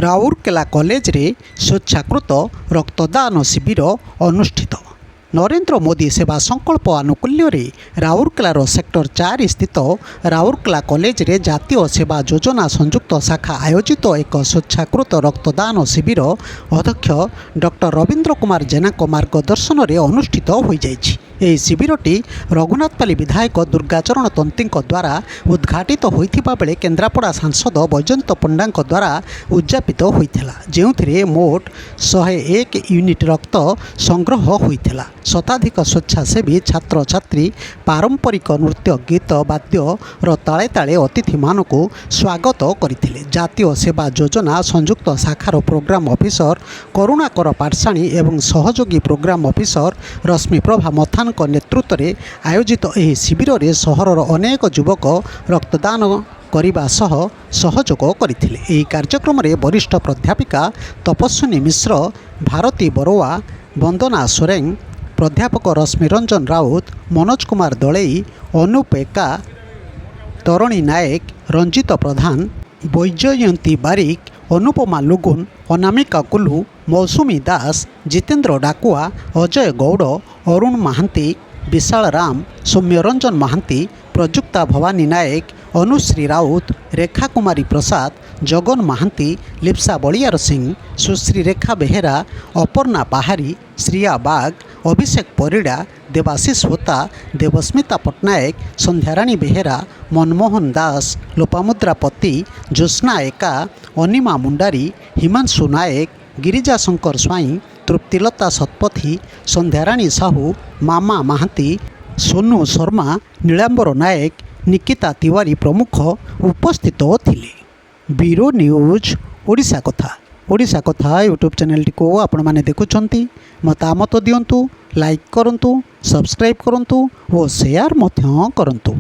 ରାଉରକେଲା କଲେଜରେ ସ୍ୱେଚ୍ଛାକୃତ ରକ୍ତଦାନ ଶିବିର ଅନୁଷ୍ଠିତ। ନରେନ୍ଦ୍ର ମୋଦି ସେବା ସଂକଳ୍ପ ଆନୁକୂଲ୍ୟରେ ରାଉରକେଲାର ସେକ୍ଟର 4 ସ୍ଥିତ ରାଉରକେଲା କଲେଜରେ ଜାତୀୟ ସେବା ଯୋଜନା ସଂଯୁକ୍ତ ଶାଖା ଆୟୋଜିତ ଏକ ସ୍ୱେଚ୍ଛାକୃତ ରକ୍ତଦାନ ଶିବିର ଅଧ୍ୟକ୍ଷ ଡକ୍ଟର ରବୀନ୍ଦ୍ର କୁମାର ଜେନାଙ୍କ ମାର୍ଗଦର୍ଶନରେ ଅନୁଷ୍ଠିତ ହୋଇଯାଇଛି। ଏହି ଶିବିରଟି ରଘୁନାଥପାଲି ବିଧାୟକ ଦୁର୍ଗାଚରଣ ତନ୍ତୀଙ୍କ ଦ୍ୱାରା ଉଦ୍ଘାଟିତ ହୋଇଥିବା ବେଳେ କେନ୍ଦ୍ରାପଡ଼ା ସାଂସଦ ବୈଜୟନ୍ତ ପଣ୍ଡାଙ୍କ ଦ୍ୱାରା ଉଦ୍ଯାପିତ ହୋଇଥିଲା, ଯେଉଁଥିରେ ମୋଟ 101 ୟୁନିଟ୍ ରକ୍ତ ସଂଗ୍ରହ ହୋଇଥିଲା। ଶତାଧିକ ସ୍ୱେଚ୍ଛାସେବୀ ଛାତ୍ରଛାତ୍ରୀ ପାରମ୍ପରିକ ନୃତ୍ୟ, ଗୀତ, ବାଦ୍ୟର ତାଳେ ତାଳେ ଅତିଥିମାନଙ୍କୁ ସ୍ୱାଗତ କରିଥିଲେ। ଜାତୀୟ ସେବା ଯୋଜନା ସଂଯୁକ୍ତ ଶାଖାର ପ୍ରୋଗ୍ରାମ ଅଫିସର କରୁଣାକର ପାଟ୍ସାଣୀ ଏବଂ ସହଯୋଗୀ ପ୍ରୋଗ୍ରାମ ଅଫିସର ରଶ୍ମିପ୍ରଭା ମଥାନଙ୍କ ନେତୃତ୍ୱରେ ଆୟୋଜିତ ଏହି ଶିବିରରେ ସହରର ଅନେକ ଯୁବକ ରକ୍ତଦାନ କରିବା ସହ ସହଯୋଗ କରିଥିଲେ। ଏହି କାର୍ଯ୍ୟକ୍ରମରେ ବରିଷ୍ଠ ପ୍ରାଧ୍ୟାପିକା ତପସ୍ୱିନୀ ମିଶ୍ର, ଭାରତୀ ବରୁଆ, ବନ୍ଦନା ସୋରେଂ, ପ୍ରାଧ୍ୟାପକ ରଶ୍ମିରଞ୍ଜନ ରାଉତ, ମନୋଜ କୁମାର ଦଳେଇ, ଅନୁପ ଏକା, ତରଣୀ ନାୟକ, ରଞ୍ଜିତ ପ୍ରଧାନ, ବୈଜୟନ୍ତୀ ବାରିକ, ଅନୁପମା ଲୁଗୁନ, ଅନାମିକା କୁଲୁ, ମୌସୁମୀ ଦାସ, ଜିତେନ୍ଦ୍ର ଡାକୁଆ, ଅଜୟ ଗୌଡ଼, ଅରୁଣ ମହାନ୍ତି, ବିଶାଳ ରାମ, ସୌମ୍ୟରଞ୍ଜନ ମହାନ୍ତି, ପ୍ରଯୁକ୍ତା ଭବାନୀ ନାୟକ, ଅନୁଶ୍ରୀ ରାଉତ, ରେଖା କୁମାରୀ ପ୍ରସାଦ, ଜଗନ ମହାନ୍ତି, ଲିପ୍ସା ବଳିଆର ସିଂ, ସୁଶ୍ରୀ ରେଖା ବେହେରା, ଅପର୍ଣ୍ଣା ପାହାରୀ, ଶ୍ରିୟା ବାଗ, ଅଭିଷେକ ପରିଡ଼ା, ଦେବାଶିଷ ହୋତା, ଦେବସ୍ମିତା ପଟ୍ଟନାୟକ, ସନ୍ଧ୍ୟାରାଣୀ ବେହେରା, ମନମୋହନ ଦାସ, ଲୋପାମୁଦ୍ରା ପତି, ଜ୍ୟୋତ୍ସ୍ନା ଏକା, ଅନିମା ମୁଣ୍ଡାରୀ, ହିମାଂଶୁ ନାୟକ, ଗିରିଜା ଶଙ୍କର ସ୍ୱାଇଁ, ତୃପ୍ତିଲତା ଶତପଥୀ, ସନ୍ଧ୍ୟାରାଣୀ ସାହୁ, ମାମା ମହାନ୍ତି, ସୋନୁ ଶର୍ମା, ନୀଳାମ୍ବର ନାୟକ, ନିକିତା ତିୱାରୀ ପ୍ରମୁଖ ଉପସ୍ଥିତ ଥିଲେ। ବ୍ୟୁରୋ ନ୍ୟୁଜ୍ ଓଡ଼ିଶା କଥା ୟୁଟ୍ୟୁବ୍ ଚ୍ୟାନେଲଟିକୁ ଆପଣମାନେ ଦେଖୁଛନ୍ତି। ମତାମତ ଦିଅନ୍ତୁ, ଲାଇକ୍ କରନ୍ତୁ, ସବସ୍କ୍ରାଇବ୍ କରନ୍ତୁ ଓ ସେୟାର ମଧ୍ୟ କରନ୍ତୁ।